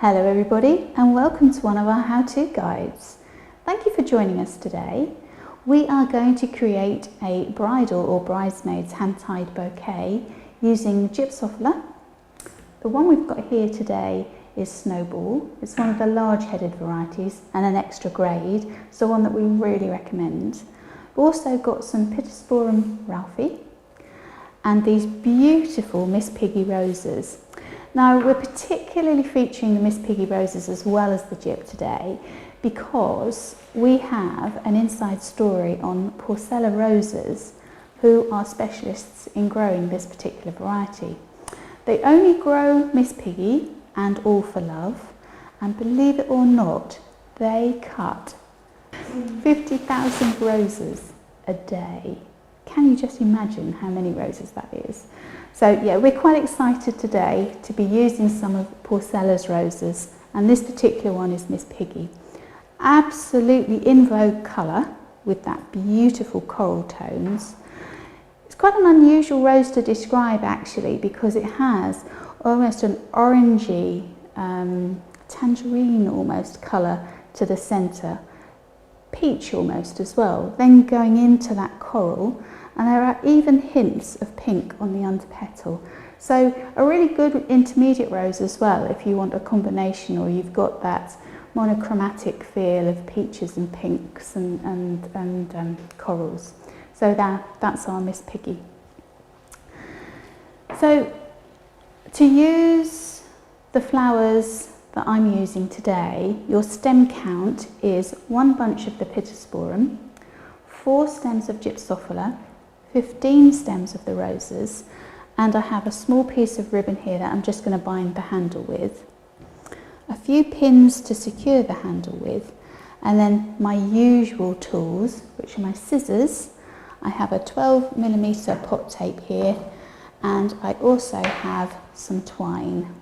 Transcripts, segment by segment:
Hello everybody and welcome to one of our how-to guides. Thank you for joining us today. We are going to create a bridal or bridesmaid's hand-tied bouquet using gypsophila. The one we've got here today is Snowball. It's one of the large-headed varieties and an extra grade, so one that we really recommend. We've also got some Pittosporum Ralphii and these beautiful Miss Piggy roses. Now we're particularly featuring the Miss Piggy roses as well as the gyp today because we have an inside story on Porcella roses, who are specialists in growing this particular variety. They only grow Miss Piggy and All for Love, and believe it or not, they cut 50,000 roses a day. Can you just imagine how many roses that is? So yeah, we're quite excited today to be using some of Porcella's roses, and this particular one is Miss Piggy. Absolutely in vogue colour with that beautiful coral tones. It's quite an unusual rose to describe actually, because it has almost an orangey, tangerine almost colour to the centre, peach almost as well, then going into that coral, and there are even hints of pink on the underpetal. So a really good intermediate rose as well if you want a combination, or you've got that monochromatic feel of peaches and pinks and corals. So that's our Miss Piggy. So to use the flowers that I'm using today, your stem count is 1 bunch of the Pittosporum, 4 stems of gypsophila, 15 stems of the roses, and I have a small piece of ribbon here that I'm just going to bind the handle with, a few pins to secure the handle with, and then my usual tools, which are my scissors. I have a 12mm pot tape here, and I also have some twine,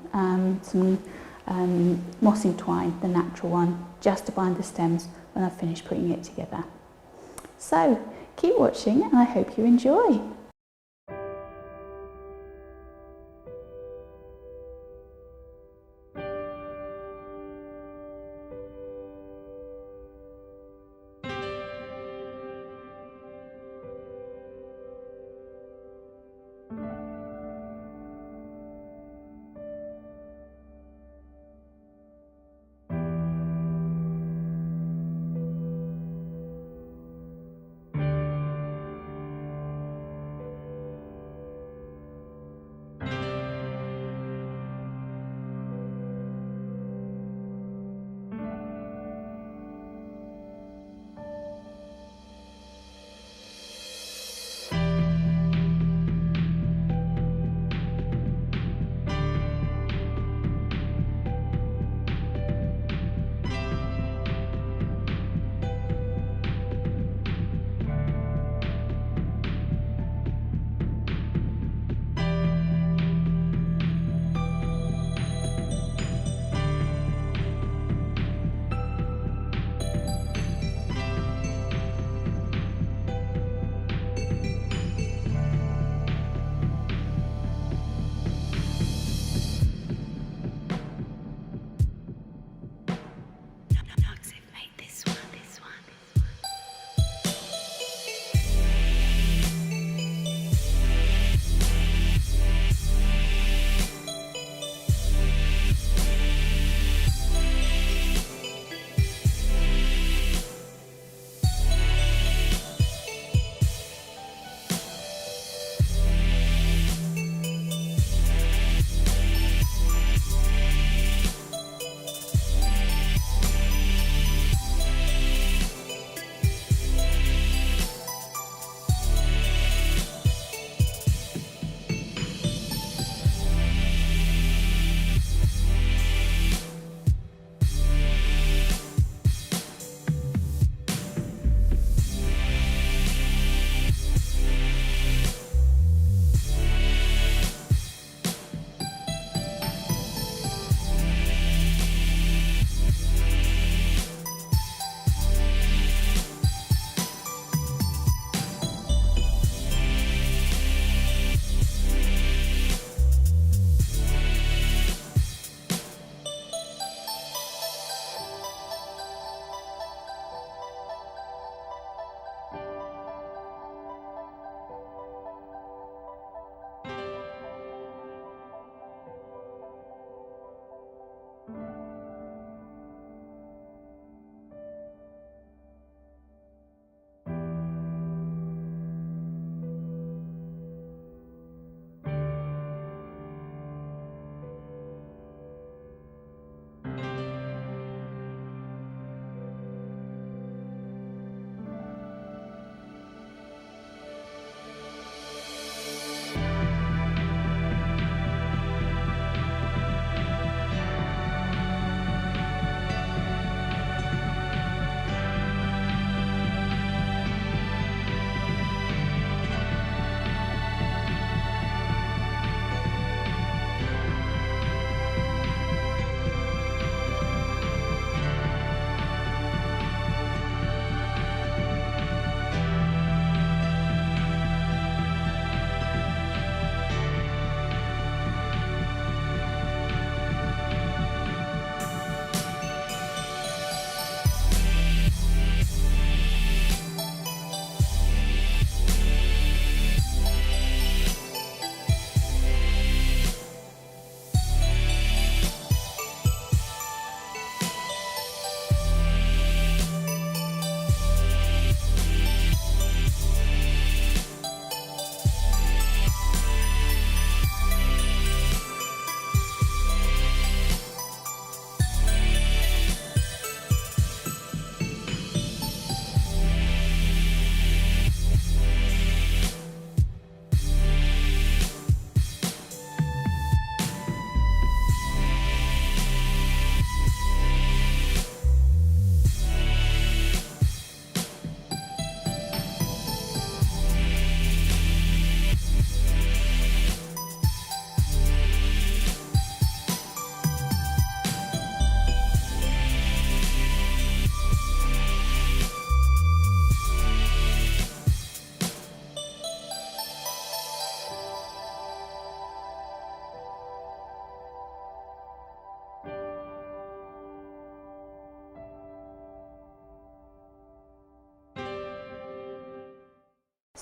mossing twine, the natural one, just to bind the stems when I've finished putting it together. So keep watching and I hope you enjoy.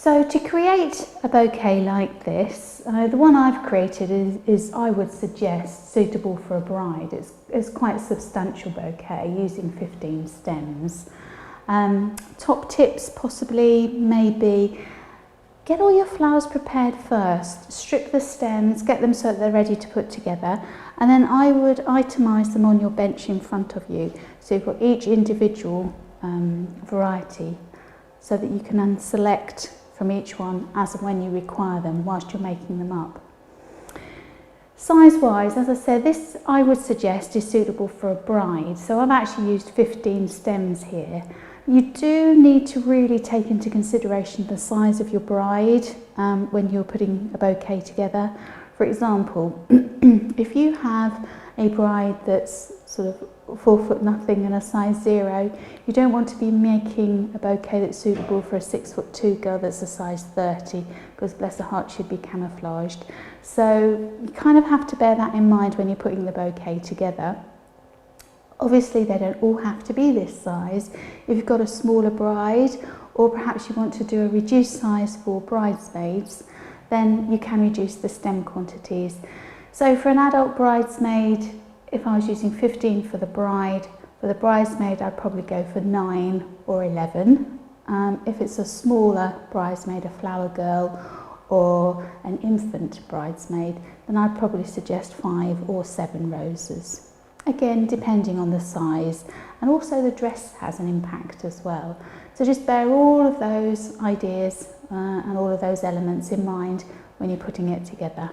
So to create a bouquet like this, the one I've created is I would suggest suitable for a bride. It's quite a substantial bouquet using 15 stems. Top tips possibly maybe get all your flowers prepared first, strip the stems, get them so that they're ready to put together, and then I would itemise them on your bench in front of you. So you've got each individual variety so that you can then select from each one as and when you require them whilst you're making them up. Size-wise, as I said, this I would suggest is suitable for a bride. So I've actually used 15 stems here. You do need to really take into consideration the size of your bride when you're putting a bouquet together. For example, if you have a bride that's sort of 4 foot nothing and a size 0, you don't want to be making a bouquet that's suitable for a 6'2" girl that's a size 30, because bless her heart, she'd be camouflaged. So you kind of have to bear that in mind when you're putting the bouquet together. Obviously they don't all have to be this size. If you've got a smaller bride, or perhaps you want to do a reduced size for bridesmaids, then you can reduce the stem quantities. So for an adult bridesmaid, if I was using 15 for the bride, for the bridesmaid I'd probably go for 9 or 11. If it's a smaller bridesmaid, a flower girl or an infant bridesmaid, then I'd probably suggest 5 or 7 roses. Again, depending on the size, and also the dress has an impact as well. So just bear all of those ideas and all of those elements in mind when you're putting it together.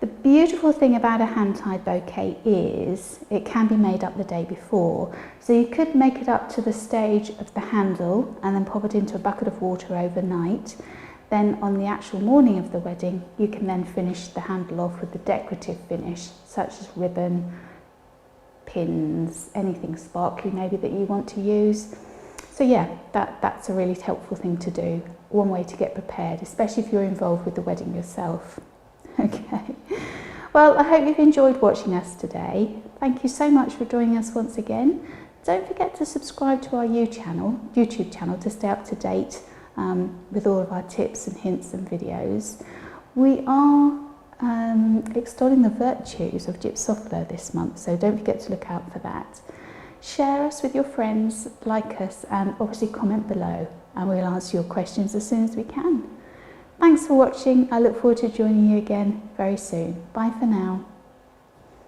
The beautiful thing about a hand-tied bouquet is it can be made up the day before. So you could make it up to the stage of the handle and then pop it into a bucket of water overnight. Then on the actual morning of the wedding, you can then finish the handle off with the decorative finish, such as ribbon, pins, anything sparkly maybe that you want to use. So yeah, that's a really helpful thing to do. One way to get prepared, especially if you're involved with the wedding yourself. Okay, well, I hope you've enjoyed watching us today. Thank you so much for joining us once again. Don't forget to subscribe to our YouTube channel to stay up to date with all of our tips and hints and videos. We are extolling the virtues of Gypsophila this month, so don't forget to look out for that. Share us with your friends, like us, and obviously comment below, and we'll answer your questions as soon as we can. Thanks for watching. I look forward to joining you again very soon. Bye for now.